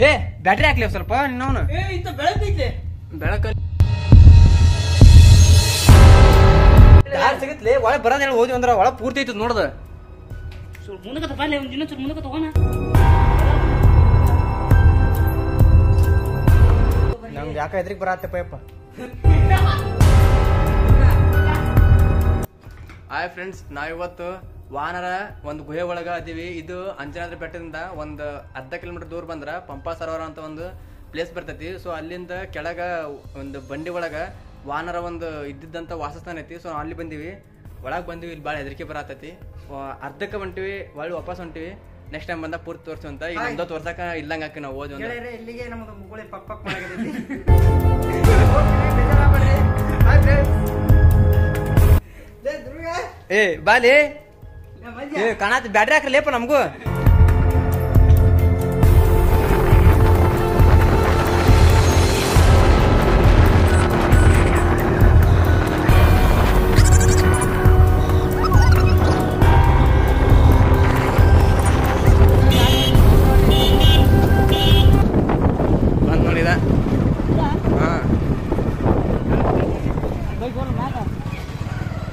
ಏ ಬ್ಯಾಟ್ರಿ ಹಾಕ್ಲಿ ಸ್ವಲ್ಪ ಇನ್ನವನು ಬೆಳಕಲ್ಲಿ ಸಿಗತ್ಲಿ ಒಳಗೆ ಬರೋದ್ ಹೇಳಿ ಹೋದ್ವಿ ಅಂದ್ರ ಒಳಗ್ ಪೂರ್ತಿ ಐತದ ನೋಡ್ದ ನಮ್ಗೆ ಯಾಕ ಎದ್ರಿಗೆ ಬರತ್ತಪ್ಪ ಯಪ್ಪ. ಹಾಯ್ ಫ್ರೆಂಡ್ಸ್, ನಾವಿವತ್ತು ವಾನರ ಒಂದು ಗುಹೆ ಒಳಗ ಅದೀವಿ. ಇದು ಅಂಜನಾದ್ರಿ ಬೆಟ್ಟದಿಂದ ಒಂದು ಅರ್ಧ ಕಿಲೋಮೀಟರ್ ದೂರ ಬಂದ್ರ ಪಂಪಾ ಸರೋವರ ಅಂತ ಒಂದು ಪ್ಲೇಸ್ ಬರ್ತೈತಿ. ಸೊ ಅಲ್ಲಿಂದ ಕೆಳಗ ಒಂದು ಬಂಡಿ ಒಳಗ ವಾನರ ಒಂದು ಇದ್ದಿದ್ದಂತ ವಾಸಸ್ಥಾನ ಐತಿ. ಸೊ ಅಲ್ಲಿ ಬಂದಿವಿ, ಒಳಗೆ ಬಂದಿವಿ. ಇಲ್ಲಿ ಭಾಳ ಹೆದರಿಕೆ ಬರತೈತಿ. ಅರ್ಧಕ್ಕೆ ಹೊಂಟಿವಿ, ಒಳ್ಳೆ ವಾಪಸ್ ಹೊಂಟಿವಿ. ನೆಕ್ಸ್ಟ್ ಟೈಮ್ ಬಂದ ಪೂರ್ತಿ ತೋರಿಸುವಂತ ಈಗ ಒಂದೋ ತೋರ್ಸಕ ಇಲ್ಲಂಗ ಹಾಕಿ ನಾವು ಓದಿ ಇಲ್ಲಿಗೆ ನಮ್ದು ಮುಗುಳಿ ಪಕ್ ಏ ಬಾಲಿ ಏ ಕಾಣತ್ ಬ್ಯಾಟ್ರಿ ಹಾಕ್ರಲೇಪ ನಮಗೂ.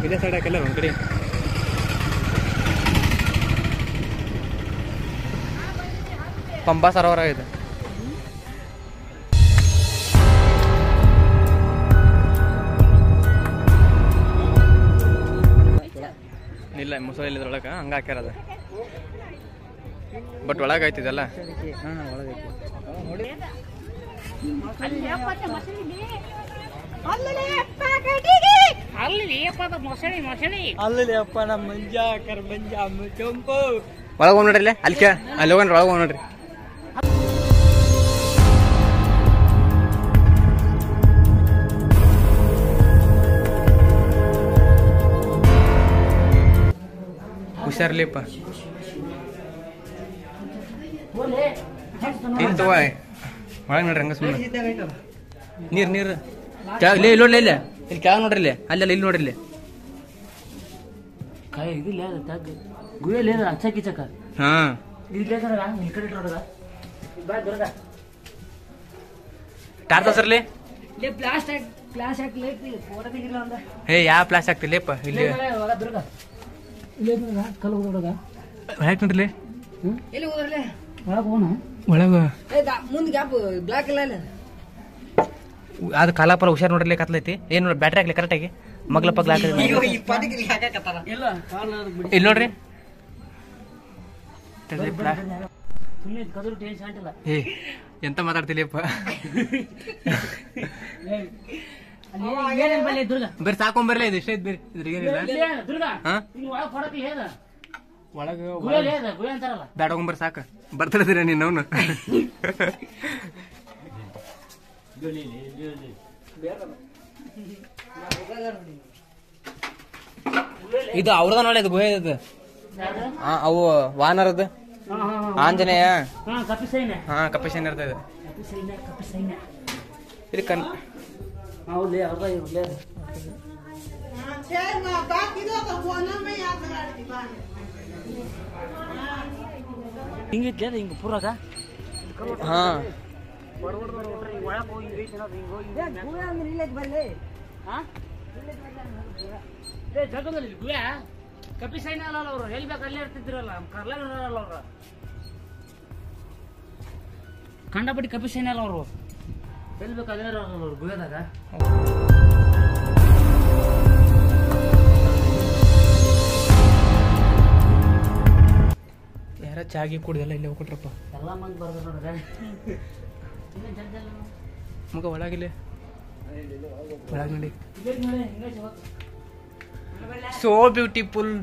ಇದೇ ಸೈಡ್ ಹಾಕಲ್ಲ ಒಂದ್ ಕಡೆ. ಪಂಪಾ ಸರೋವರ ಇದೆ. ಇಲ್ಲ ಮುಸಳಿ ಇದ್ರೊಳಗ ಹಂಗ ಹಾಕ್ಯಾರದ, ಬಟ್ ಒಳಗ ಐತಿದಲ್ಲ. ಒಳಗ ಹೋಗ್ ನೋಡ್ರಿ, ಅಲ್ಲಿ ಹೋಗನ್ರಿ, ಒಳಗ ಹೋಗ್ ನೋಡ್ರಿ. ಹುಷಾರ್ಲಿಪ್ಪ. ಇಲ್ಲಿ ತಗೋ, ಒಳಗೆ ನೋಡ್ರಿ ಹಂಗ ಸುಮ್ಮನೆ ನೀರ್ ನೀರು ಕೆಳಗೆ ಇಲ್ಲಿ ನೋಡ್ಲಿ, ಇಲ್ಲ ಇಲ್ಲಿ ಕೆಳಗೆ ನೋಡ್ರಿ, ಇಲ್ಲಿ ಅಲ್ಲೆಲ್ಲ ಇಲ್ಲಿ ನೋಡ್ರಿ, ಇಲ್ಲಿ ಹಾ ಟಾರ್ತ ಸರ್ಲಿ. ಏ ಯಾವ ಪ್ಲಾಸ್ ಆಗ್ತಿಲ್ಲಪ್ಪ ಇಲ್ಲಿ ಯಾಕೆ ನೋಡ್ರಿ ಒಳಗ ಅದು ಕಾಲಾಪರ ಹುಷಾರ್ ನೋಡ್ರಿ ಕತ್ಲೈತಿ. ಏನ್ ನೋಡಿ ಬ್ಯಾಟ್ರಿ ಹಾಕ್ಲಿ ಕರೆಕ್ಟಾಗಿ ಮಗ್ಲ ಪಗ್ಲ ಹಾಕಿ ಇಲ್ಲಿ ನೋಡ್ರಿ. ಏ ಎಂತ ಮಾತಾಡ್ತಿಲ್ಲಪ್ಪ, ಬೇರೆ ಸಾಕೊಂಬರ್ಲೇ ಇದು ಇಷ್ಟ ಐತ್ ಬೇರೆ ಒಳಗ ಬ್ಯಾಡಗೊಂಬರ್ ಸಾಕ ಬರ್ತಿರ್ತೀರ ನೀನು. ಅವನು ಇದು ಅವ್ರದ ನೋಡಿ, ಅದು ಗುಹೆ ಇದು. ಅವು ವಾನರದ ಆಂಜನೇಯ, ಹಾ ಕಪಿಸೈನ್ಯ ಇರ್ತದೆ ಇದು ಕಣ್. ಹಿಂಗಿದ್ಲ ಹಿಂಗ ಪೂರಾಗ ಹಾ ಜಗದಲ್ಲಿ ಗುಹೆ ಕಪಿ ಸೈನ್ಯ ಅಲ್ಲ ಅವ್ರು, ಎಲ್ಲಿ ಬೇಕು ಅಲ್ಲೇ ಇರ್ತಿದ್ರಲ್ಲ, ಕರ್ಲಾಗ ಅವ್ರ ಕಂಡಪಟ್ಟಿ ಕಪಿ ಸೈನ್ಯ ಅಲ್ಲ ಅವರು, ಎಲ್ಲಿ ಬೇಕು ಅದೇ ಅವ್ರು ಗುಹೆದಾಗ. ಯಾರ ಚಾಗಿ ಕುಡ್ದಲ್ಲ ಇಲ್ಲಿ ಹೋಗ್ಕೊಟ್ರಪ್ಪ, ಎಲ್ಲ ಮಂದಿ ಬರ್ದ ನೋಡ್ರೆ ಮುಗ ಒಳಗಿಲ್ಲ ಒಳಗ ನೋಡಿ. So beautiful,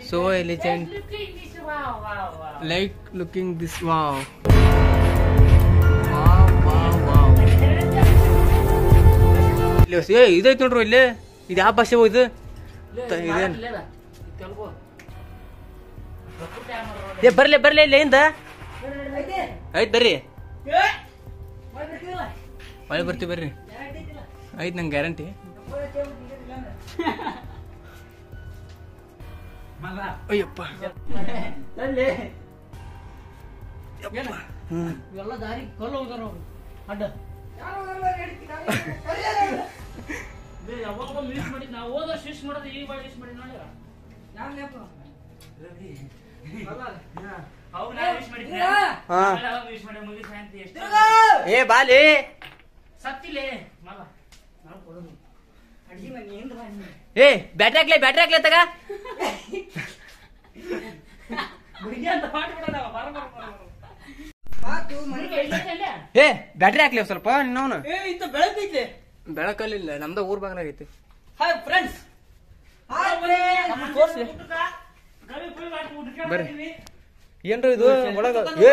so elegant, like looking this. Wow, ಏ ಇದೈತ್ ನೋಡ್ರಿ ಇಲ್ಲಿ. ಇದು ಯಾವ ಭಾಷೆ ಇದು? ಏ ಬರ್ಲಿ ಬರ್ಲಿ ಇಲ್ಲಿ ಇಂದ ಐತ್ ಬರ್ರಿ, ಒಳ್ಳೆ ಬರ್ತೀವಿ ಬರ್ರಿ, ಐತ್ ನಂಗೆ ಗ್ಯಾರಂಟಿ. ಅಯ್ಯಪ್ಪ ಇವೆಲ್ಲ ದಾರಿ ಕಲ್ಲು ಹೋದಾರ ಅವ್ರು ಅಡ್ಡ ಯಾವಾಗ ಮಿಸ್ ಮಾಡಿದ್ ನಾವು ಹೋದ ಶಿಶ್ ಮಾಡೋದು ಈಗ ಬಾಳ ಶಿಶ್ ಮಾಡಿ ನೋಡ್ಯಾರ ಏ ಬಾಲಿ ಸತ್ತಿಲೆ ಮಲ್ಲ ನಾವು ಕೊಡೋದು ಅಡ್ಡಿ ಮನೆ ಏನ್ರ ಏ ಬ್ಯಾಟ್ರಿ ಹಾಕ್ಲೆ ತಗ ಹುಡುಗಿ ಅಂತ ಮಾಡ್ಬಿಡೋಣ ಏ ಬ್ಯಾಟ್ರಿ ಹಾಕ್ಲಿ ಸ್ವಲ್ಪ ನಿನ್ನವನು ಇಂತ ಬೆಳಕೈತೆ ಬೆಳಕಲ್ಲಿಲ್ಲ ನಮ್ದ ಊರ್ ಬಾಗ್ಲಾಗೈತಿ ಹಾಯ್ ಫ್ರೆಂಡ್ಸ್ ಬರ್ರಿ ಏನ್ರಿ ಇದು ಒಳಗ ಏ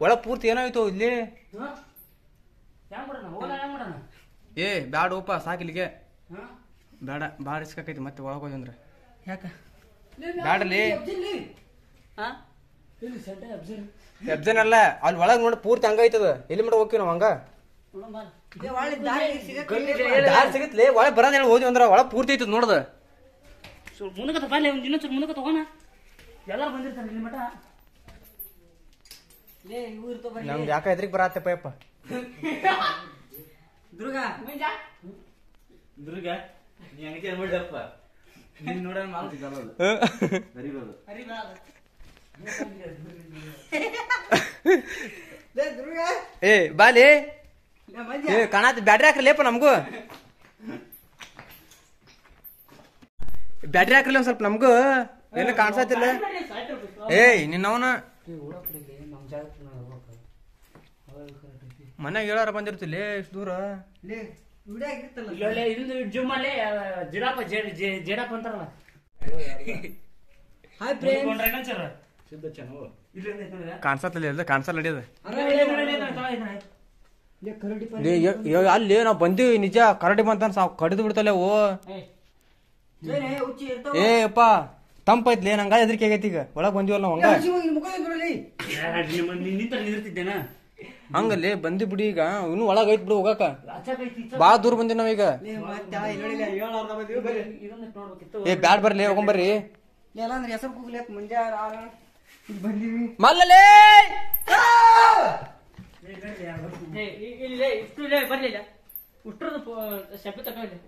ಒಳಗ್ ಪೂರ್ತಿ ಏನಾಯ್ತು ಇಲ್ಲಿ ಏ ಬ್ಯಾಡ ಓಪ ಸಾಕಿಲ್ಲಿಗೆ ಬೇಡ ಬಾಳ ರಿಸ್ಕ್ ಆಕೈತಿ ಮತ್ತೆ ಒಳಗ್ ಹೋದಂದ್ರ ಯಾಕ ಬ್ಯಾಡಲಿ ಎಬ್ಜನ್ ಅಲ್ಲ ಅಲ್ಲಿ ಒಳಗ್ ನೋಡಿ ಪೂರ್ತಿ ಹಂಗೈತದ ಎಲ್ಲಿ ಮಾಡ ಹೋಗ್ತೀವಿ ನಾವ್ ಹಂಗ ಸಿಗತ್ಲಿ ಒಳಗ್ ಬರೋದ್ ಹೇಳಿ ಹೋದ್ವಿ ಅಂದ್ರ ಒಳಗ್ ಪೂರ್ತಿ ಐತದ ನೋಡದ ಮುನಕ ಬಾಲೆ ಒಂದ್ ಇನ್ನೊಂದ್ ಮುನಕ ತಗೋಣ ಎಲ್ಲಾರು ಬಂದಿರ್ತಾರೆ ಇಲ್ಲಿ ಮಠ ನಮ್ಗೆ ಯಾಕ ಎದ್ರಿಗ್ ಬರತ್ತಪ್ಪ ಯಪ್ಪ ದುರ್ಗ ದುರ್ಗ ನೀ ಹಂಗೆ ಮಾಡ್ಯಪ್ಪ ನೀನ್ ನೋಡೋಣ ಮಾಡ್ತಿದ್ದಲ್ಲ ಬರಿಬೋದು ಏ ಬಾಲಿ ಏ ಕಾಣತ್ ಬ್ಯಾಟ್ರಿ ಹಾಕ್ರಲೇಪ ನಮಗೂ ಬ್ಯಾಟ್ರಿ ಹಾಕ್ರಲ್ಲ ಒಂದ್ ಸ್ವಲ್ಪ ನಮಗೂ ಏನು ಕಾಣ್ಸತ್ತಿಲ್ಲ ಏಯ್ ನಿನ್ನವನ ಮನ್ಯಾಗ ಹೇಳಾರ ಬಂದಿರ್ತಿಲ್ಲ ಇಷ್ಟು ದೂರ ಇದೊಂದು ಜೂಮ್ ಅಲ್ಲಿ ಜಿಡಾಪ ಜಡಾಪ ಅಂತಾರಲ್ಲ ಕಾಣ್ಸತ್ತಿಲ್ಲ ಕಾಣ್ಸಲ್ಲ ನಡಿಯದ ಅಲ್ಲಿ ನಾವ್ ಬಂದಿವಿ ನಿಜ ಕರಡಿ ಬಂತ ಕಡಿದು ಬಿಡ್ತಲ್ಲ ಓ ಏ ಅಪ್ಪ ತಂಪೈತ್ಲಿ ನಂಗ ಹೆದರಿಕೆ ಆಗೈತಿ ಈಗ ಒಳಗ್ ಬಂದಿವಲ್ಲ ನಾವ್ ನಿಂತಿದ್ದೇನ ಹಂಗಲ್ಲಿ ಬಂದಿ ಬಿಡಿ ಈಗ ಇನ್ನು ಒಳಗ್ ಐತ್ ಬಿಡು ಹೋಗಾಕ ಬಾಳ ದೂರ ಬಂದಿ ನಾವೀಗ ಏ ಬ್ಯಾಡ್ ಬರ್ಲಿ ಹೋಗೊಂಬರ್ರಿ ಹೆಸರು ಕೂಗ್ಲಿ ಮುಂಜಾನೆ ಬಂದಿವಿ ಮಲ್ಲಲೇ ಬರ್ಲಿಲ್ಲ ಉಷ್ಟ್ರದ ಶಬ್ದ ತಗೊಂಡ್ರಿ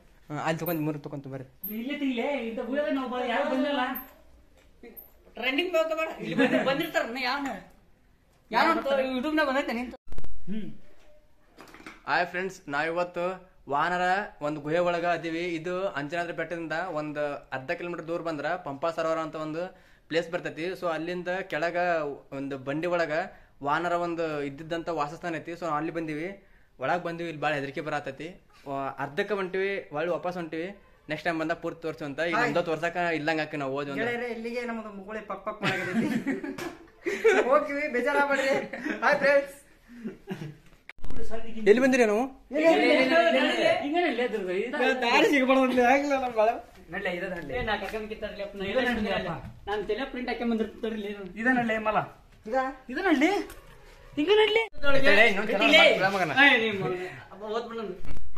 ಅಲ್ಲಿ ತಗೊಂಡ್ ಮೂರು ತಗೊಂತ ಬರ್ರಿ ಇಲ್ಲೇ ತಿಂಗ್ಲೆ ಇಂತ ಗುಳಿಯಾಗ ನಾವು ಯಾರು ಬಂದಿಲ್ಲ ಟ್ರೆಂಡಿಂಗ್ ಬೇಡ ಇಲ್ಲಿ ಬಂದಿರ್ತಾರ ಯಾರು ಯೂಟ್ಯೂಬ್ನಾಗ ಬಂದೈತೆ ನಿಂತ ಹಾಯ್ ಫ್ರೆಂಡ್ಸ್ ನಾವಿವತ್ತು ವಾನರ ಒಂದು ಗುಹೆ ಒಳಗ ಅದೀವಿ. ಇದು ಅಂಜನಾದ್ರಿ ಬೆಟ್ಟದಿಂದ ಒಂದು ಅರ್ಧ ಕಿಲೋಮೀಟರ್ ದೂರ ಬಂದ್ರ ಪಂಪಾ ಸರೋವರ ಅಂತ ಒಂದು ಪ್ಲೇಸ್ ಬರ್ತೈತಿ. ಸೊ ಅಲ್ಲಿಂದ ಕೆಳಗ ಒಂದು ಬಂಡಿ ಒಳಗ ವಾನರ ಒಂದು ಇದ್ದಿದ್ದಂತ ವಾಸಸ್ಥಾನ ಐತಿ. ಸೊ ಅಲ್ಲಿ ಬಂದಿವಿ, ಒಳಗ್ ಬಂದಿವಿ. ಇಲ್ಲಿ ಭಾಳ ಹೆದರಿಕೆ ಬರತೈತಿ. ಅರ್ಧಕ್ಕೆ ಹೊಂಟಿವಿ, ಒಳ್ಳೆ ವಾಪಸ್ ಹೊಂಟಿವಿ. ನೆಕ್ಸ್ಟ್ ಟೈಮ್ ಬಂದ ಪೂರ್ತಿ ತೋರ್ಸಂತ ಈಗ ನಮ್ದು ತೋರ್ಸಕ ಇಲ್ಲಂಗ ಹಾಕಿ ನಾವು ಓದಿ ಇಲ್ಲಿಗೆ ನಮ್ದು ಮುಗುಳಿ ಪಕ್ ಪಕ್ ಮಾಡಾಕತೈತಿ. ಹೋಗ್ತೀವಿ, ಬೇಜಾರಾಗ್ಬೇಡ್ರಿ. ಹಾಯ್ ಫ್ರೆಂಡ್ಸ್, ಎಲ್ಲಿ ಬಂದಿರಿ ನಾವು? ದಾರಿ ಸಿಗಬಾರ್ದು ಆಗ್ಲಿಲ್ಲ ನಮ್ಮ ಬಾಳ. ನಾನು ತಲೆ ಪ್ರಿಂಟ್ ಹಾಕಿ ಬಂದಿರ್ತಾರಲ್ಲಿ ಇದನ್ನಲ್ಲಿ ಮಲ ಇದನ್ನಲ್ಲಿ ಹಿಂಗ ನಡ್ಲಿ.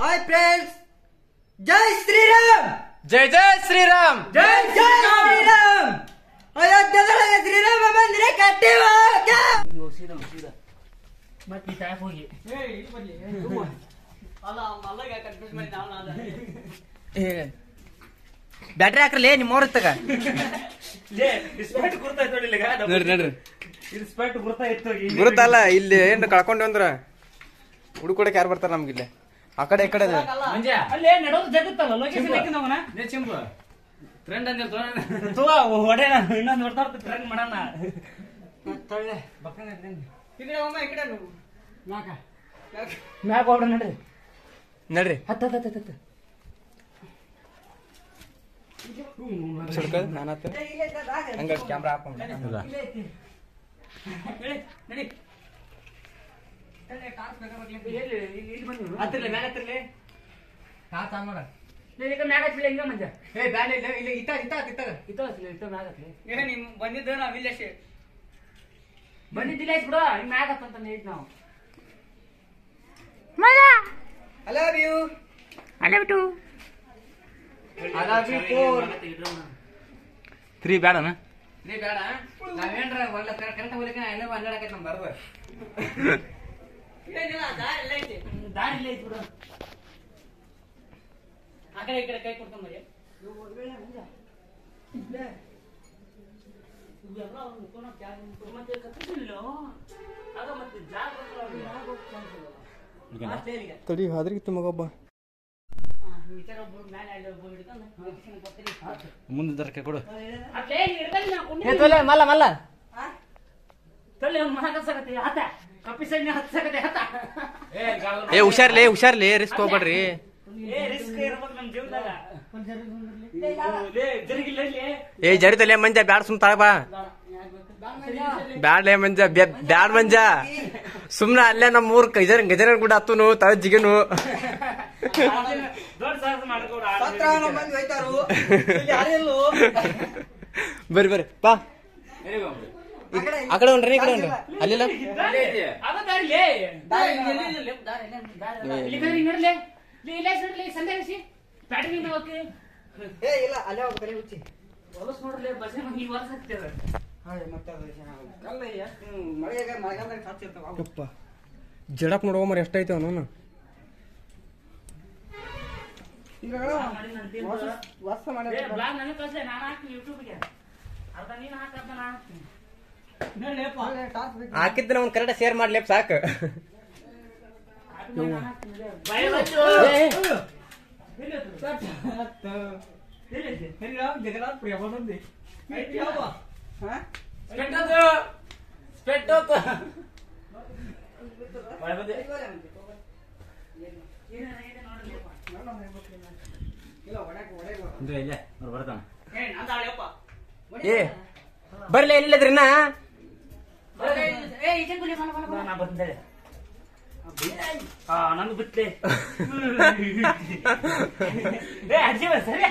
ಹಾಯ್ ಫ್ರೆಂಡ್ಸ್, ಜೈ ಶ್ರೀರಾಮ್, ಜೈ ಜೈ ಶ್ರೀರಾಮ್, ಜೈ ಜೈ ಶ್ರೀರಾಮ್. ಅಯೋಧ್ಯೆದೊಳಗೆ ಶ್ರೀರಾಮ ಬಂದ್ರೆ ಕಟ್ಟಿವ ಮತ್ತೆ ಟ್ಯಾಪ್ ಹೋಗಿ ಬ್ಯಾಟ್ರಿ ಹಾಕ್ರಲೇ ನಿಮ್ಮವ್ರ ತಗ ನೋಡ್ರಿ ನೋಡ್ರಿ ಗುರುತಲ್ಲ. ಇಲ್ಲಿ ಏನ್ ಕಳ್ಕೊಂಡ್ವಿ ಅಂದ್ರ ಹುಡುಕೊಡಕ್ ಯಾರು ಬರ್ತಾರ ನಮ್ಗಿಲ್ಲ. ಆ ಕಡೆ ಈ ಕಡೆ ಅಲ್ಲೇ ನಡೋದು ಜಗತ್ತಲ್ಲ ಲೊಕೇಶನ್ ಫ್ರೆಂಡ್ ಇನ್ನೊಂದು ಬರ್ತಾ ಫ್ರೆಂಡ್ ಮಾಡೋಣ. ಮ್ಯಾಗ ಹೋಗ್ರ ನಡ್ರಿ ನಡ್ರಿ ಹತ್ತ ನಾನು ಹಂಗ ಕ್ಯಾಮ್ರಾ ಹಾಕೊಂಡ್ ಬಂದಿದ್ದು ನಾವ್ ಇಲ್ಲೇ ಬಂದಿದ್ದಿಲ್ಲ ಬಿಡು ಹಿಂಗ್ ಮ್ಯಾಗ ಹತ್ತಂತ ನಾವು I love you, I love two I love you four. 3 ಬ್ಯಾಡನ ನೀ ಬೇಡ ನಾವೇನ್ರ ಒಳ್ಳೆ ಕರೆಕ್ಟ್ ಹೋಗ್ಲಿಕ್ಕೆ ಎಲ್ಲ ಅನ್ನಾಡಕೈತಿ ನಮ್ ಬರ್ಬ ದಾರಿ ಇಲ್ಲ ಐತಿ ಬಿಡು ಆ ಕಡೆ ಈ ಕಡೆ ಕೈ ಕೊಡ್ಕೊಂಡ್ ಬರೀ ತಡಿ ಹಾದ್ರಿಗಿತ್ತು ಮಗಬ್ಬ ಮುಂದೆ ದರ್ಕ ಕೊಡು ಮಲ್ಲ ಮಲ್ಲ ಏ ಹುಷಾರ್ಲಿ ರಿಸ್ಕ್ ಹೋಗ್ಬೇಡ್ರಿ ಏ ಜರಿತಲೆ ಮಂಜ ಬ್ಯಾಡ ಸುಮ್ ತಾಳ ಬಾ ಬ್ಯಾಡ್ಲೇ ಮಂಜ ಬ್ಯಾಡ್ ಮಂಜ ಸುಮ್ನ ಅಲ್ಲೇ ನಮ್ಮ ಊರ್ ಗಜರ ಕೂಡ ಹತ್ತುನು ತಳ ಜಿಗನು ಬರ್ರಿ ಬರ್ರಿ ಬಾ ಆ ಕಡೆ ಉಂಡ್ರಿ ಈ ಕಡೆ ಉಂಡ್ರಿ ಅಲ್ಲಿಲ್ಲ ಜಡಕ್ ನೋಡುವ ಮರ ಎಷ್ಟೈತೆ ಅವನು ಹಾಕಿದ್ರೆ ಅವ್ನು ಕರೆಕ್ಟ್ ಶೇರ್ ಮಾಡ್ಲೇಪ್ ಸಾಕು ಬರ್ತಾನ ಏ ಬರ್ಲಿ ಎಲ್ಲಿದ್ರಿ ನಾ ನಂದು ಬಿಟ್ಲೆ ಸರಿ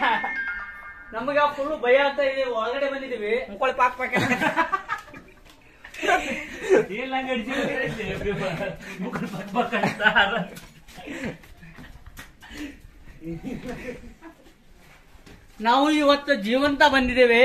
ನಮಗೆ ಫುಲ್ ಭಯ ಅಂತ ಇದೆ ಒಳಗಡೆ ಬಂದಿದೀವಿ ನಾವು ಇವತ್ತು ಜೀವಂತ ಬಂದಿದ್ದೇವೆ